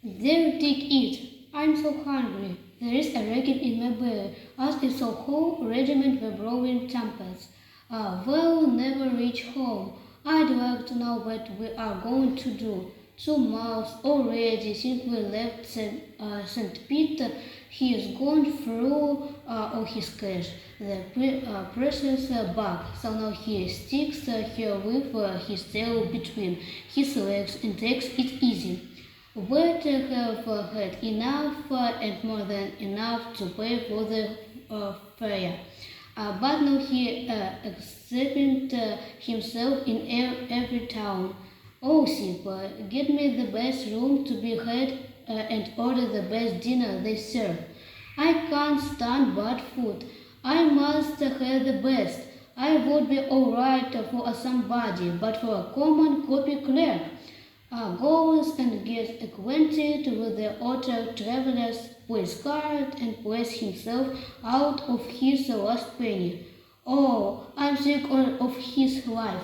There, take it. I'm so hungry. There is a racket in my belly, as if so whole regiment were blowing trumpets. We'll never reach home. I'd like to know what we are going to do. 2 months already since we left St. Peter. He is gone through all his cash, the precious bag. So now he sticks here with his tail between his legs and takes it easy. We'd have had enough and more than enough to pay for the fare. But now he exhibits himself in every town. Oh, simple, get me the best room to be had and order the best dinner they serve. I can't stand bad food. I must have the best. I would be all right for somebody, but for a common copy clerk goes and gets acquainted with the other travelers, plays cards, and plays himself out of his last penny. Oh, I'm sick of his life.